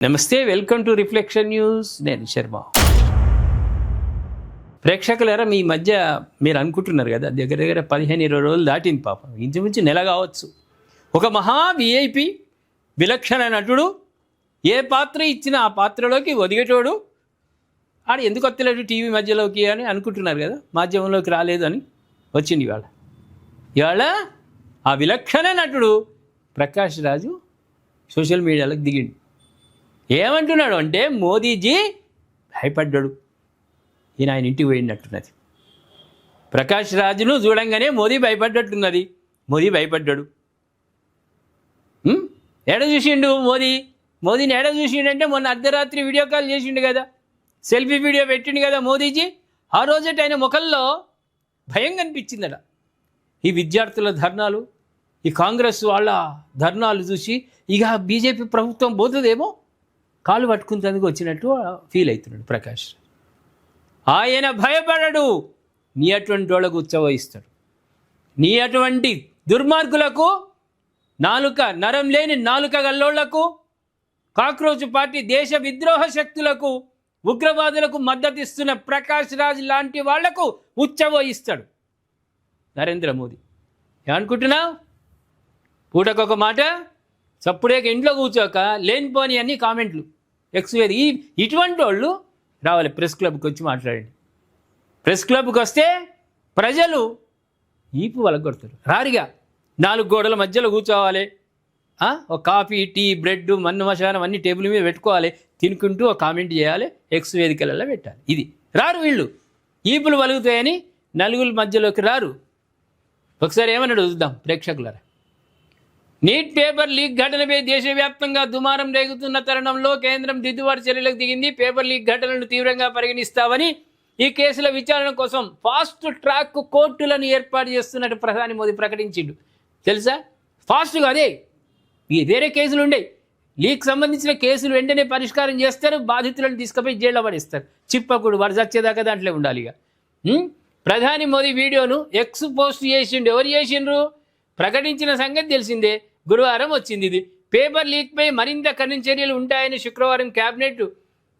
నమస్తే, welcome to reflection news. నేను శర్మ. ప్రేక్షకులారా, మీ మధ్య మీరు అనుకుంటున్నారు కదా, దగ్గర దగ్గర 15-20 రోజులు దాటింది పాపం, ఇంచుమించు నెల కావచ్చు. ఒక మహా విఐపి, విలక్షణ నటుడు, ఏ పాత్ర ఇచ్చినా ఆ పాత్రలోకి ఒదిగేటోడు, ఆడు ఎందుకు వస్తలేడు టీవీ మధ్యలోకి అని అనుకుంటున్నారు కదా, మాధ్యమంలోకి రాలేదు అని వచ్చింది ఇవాళ ఆ విలక్షణ నటుడు ప్రకాష్ రాజు సోషల్ మీడియాలోకి దిగిండు. ఏమంటున్నాడు అంటే, మోదీజీ భయపడ్డాడు, ఈయన ఆయన ఇంటికి పోయినట్టున్నది. ప్రకాష్ రాజును చూడంగానే మోదీ భయపడ్డట్టున్నది. మోదీ భయపడ్డాడు. ఏడ చూసిండు మోదీని ఏడ చూసిండంటే, మొన్న అర్ధరాత్రి వీడియో కాల్ చేసిండు కదా, సెల్ఫీ వీడియో పెట్టిండు కదా మోదీజీ. ఆ రోజట ఆయన ముఖంలో భయం కనిపించిందట. ఈ విద్యార్థుల ధర్నాలు, ఈ కాంగ్రెస్ వాళ్ళ ధర్నాలు చూసి ఇక బీజేపీ ప్రభుత్వం పోతుందేమో, కాలు పట్టుకునేందుకు వచ్చినట్టు ఫీల్ అవుతున్నాడు ప్రకాష్. ఆయన భయపడడు. నీ అటువంటి వాళ్ళకు ఉత్సవహిస్తాడు. నీ అటువంటి దుర్మార్గులకు, నరం లేని నాలుక గల్లోళ్లకు, కాక్రోచ్ పార్టీ దేశ విద్రోహ శక్తులకు, ఉగ్రవాదులకు మద్దతిస్తున్న ప్రకాష్ రాజ్ లాంటి వాళ్లకు ఉత్సవహిస్తాడు నరేంద్ర మోదీ. ఏమనుకుంటున్నావు? పూటకొక మాట, చప్పుడేక ఇంట్లో కూర్చోక లేనిపోని అన్ని కామెంట్లు ఎక్స్వేది. ఇటువంటి వాళ్ళు రావాలి ప్రెస్ క్లబ్కి వచ్చి మాట్లాడండి. ప్రెస్ క్లబ్కి వస్తే ప్రజలు ఈపు వలగొడతారు. రారిగా 4 గోడల మధ్యలో కూర్చోవాలి. ఒక కాఫీ, టీ, బ్రెడ్, మన్ను మశానం అన్ని టేబుల్ మీద పెట్టుకోవాలి. తినుకుంటూ ఒక కామెంట్ చేయాలి, ఎక్స్ వేదికలలో పెట్టాలి. ఇది రారు వీళ్ళు. ఈపులు వలుగుతాయని నలుగుల మధ్యలోకి రారు. ఒకసారి ఏమన్నాడు చూద్దాం ప్రేక్షకులారా. నీట్ పేపర్ లీక్ ఘటనపై దేశవ్యాప్తంగా దుమారం రేగుతున్న తరుణంలో కేంద్రం దిద్దుబాటు చర్యలకు దిగింది. పేపర్ లీక్ ఘటనలను తీవ్రంగా పరిగణిస్తామని, ఈ కేసుల విచారణ కోసం ఫాస్ట్ ట్రాక్ కోర్టులను ఏర్పాటు చేస్తున్నట్టు ప్రధాని మోదీ ప్రకటించిండు. తెలుసా? ఫాస్ట్గా అదే, వేరే కేసులు ఉండే లీక్ సంబంధించిన కేసులు వెంటనే పరిష్కారం చేస్తారు, బాధితులను తీసుకుపోయి జైల్లో పడేస్తారు. చిప్పకుడు వాడు చచ్చేదాకా దాంట్లో ఉండాలి. ఇక ప్రధాని మోదీ వీడియోను ఎక్స్ పోస్ట్ చేసిండు. ఎవరు చేసిండ్రు? ప్రకటించిన సంగతి తెలిసిందే, గురువారం వచ్చింది. ఇది పేపర్ లీక్పై మరింత కఠిన చర్యలు ఉంటాయని శుక్రవారం కేబినెట్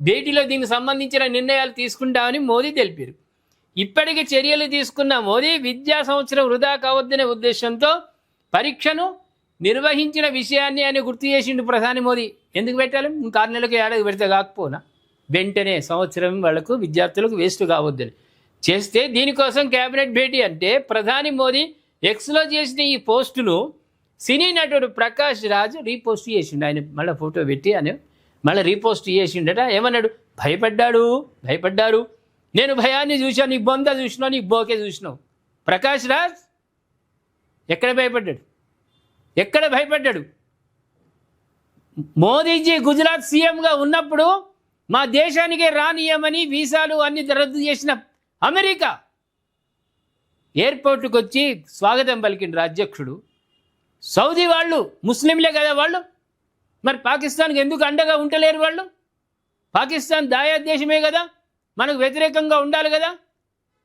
భేటీలో దీనికి సంబంధించిన నిర్ణయాలు తీసుకుంటామని మోదీ తెలిపారు. ఇప్పటికే చర్యలు తీసుకున్న మోదీ విద్యా సంవత్సరం వృధా కావద్దనే ఉద్దేశంతో పరీక్షను నిర్వహించిన విషయాన్ని ఆయన గుర్తు చేసిండు ప్రధాని మోదీ. ఎందుకు పెట్టాలి? 6 నెలలకు ఏడాది పెడితే కాకపోనా, వెంటనే సంవత్సరం వాళ్లకు విద్యార్థులకు వేస్ట్ కావద్దని చేస్తే దీనికోసం కేబినెట్ భేటీ. అంటే ప్రధాని మోదీ ఎక్స్లో చేసిన ఈ పోస్టును సినీ నటుడు ప్రకాష్ రాజ్ రీపోస్ట్ చేసిండు. ఆయన మళ్ళీ ఫోటో పెట్టి అని మళ్ళీ రీపోస్ట్ చేసిండట. ఏమన్నాడు? భయపడ్డారు. నేను భయాన్ని చూశాను, నీ బొంద చూసినావు, నీ బోకే చూసినావు. ప్రకాష్ రాజ్ ఎక్కడ భయపడ్డాడు? మోదీజీ గుజరాత్ సీఎంగా ఉన్నప్పుడు మా దేశానికే రానియమని వీసాలు అన్ని రద్దు చేసిన అమెరికా ఎయిర్పోర్టుకు వచ్చి స్వాగతం పలికిండ్రు అధ్యక్షుడు. సౌదీ వాళ్ళు ముస్లింలే కదా వాళ్ళు, మరి పాకిస్తాన్కి ఎందుకు అండగా ఉండలేరు వాళ్ళు? పాకిస్తాన్ దాయా దేశమే కదా, మనకు వ్యతిరేకంగా ఉండాలి కదా.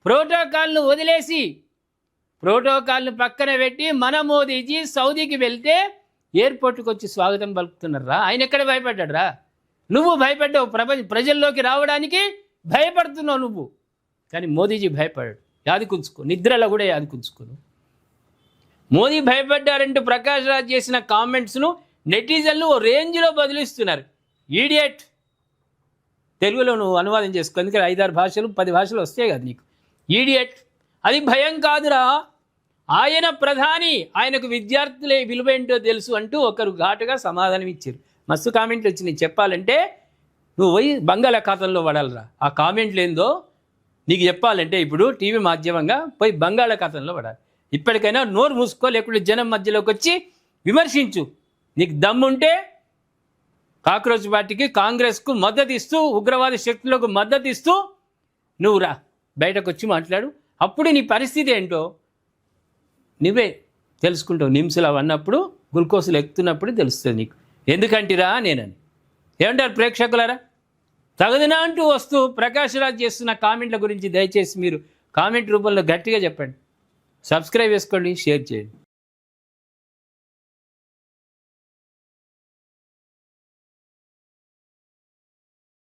ప్రోటోకాల్ను వదిలేసి, ప్రోటోకాల్ను పక్కన పెట్టి మన మోదీజీ సౌదీకి వెళ్తే ఎయిర్పోర్టుకు వచ్చి స్వాగతం పలుకుతున్నారా? ఆయన ఎక్కడ భయపడ్డాడు రా? నువ్వు భయపడ్డావు. ప్రజల్లోకి రావడానికి భయపడుతున్నావు నువ్వు, కానీ మోదీజీ భయపడ్డాడు. యాదికుంచుకో, నిద్రలో కూడా యాదికుంచుకోను. మోదీ భయపడ్డారంటూ ప్రకాష్ రాజ్ చేసిన కామెంట్స్ను నెటిజన్లు ఓ రేంజ్లో బదిలిస్తున్నారు. ఈడియట్, తెలుగులో నువ్వు అనువాదం చేసుకో, ఎందుకంటే 5-6 భాషలు 10 భాషలు వస్తాయి కదా నీకు. ఈడియట్, అది భయం కాదురా, ఆయన ప్రధాని, ఆయనకు విద్యార్థులే విలువ ఏంటో తెలుసు అంటూ ఒకరు ఘాటుగా సమాధానం ఇచ్చారు. మస్తు కామెంట్లు వచ్చినాయి. చెప్పాలంటే నువ్వు పోయి బంగాళాఖాతంలో పడాలిరా. ఆ కామెంట్లు ఏందో నీకు చెప్పాలంటే ఇప్పుడు టీవీ మాధ్యమంగా పోయి బంగాళాఖాతంలో పడాలి. ఇప్పటికైనా నోరు మూసుకో, లేకుంటే జనం మధ్యలోకి వచ్చి విమర్శించు. నీకు దమ్ముంటే కాక్రోచ్ పార్టీకి, కాంగ్రెస్కు మద్దతు ఇస్తూ, ఉగ్రవాద శక్తులకు మద్దతు ఇస్తూ నువ్వు రా, బయటకు వచ్చి మాట్లాడు. అప్పుడు నీ పరిస్థితి ఏంటో నువ్వే తెలుసుకుంటావు. నిమ్స్లు అవన్నప్పుడు, గ్లూకోజులు ఎక్కుతున్నప్పుడు తెలుస్తుంది నీకు. ఎందుకంటిరా నేనని. ఏమంటారు ప్రేక్షకులారా? తగదునా అంటూ వస్తూ ప్రకాష్ రాజ్ చేస్తున్న కామెంట్ల గురించి దయచేసి మీరు కామెంట్ రూపంలో గట్టిగా చెప్పండి. సబ్స్క్రైబ్ చేసుకోండి, షేర్ చేయండి.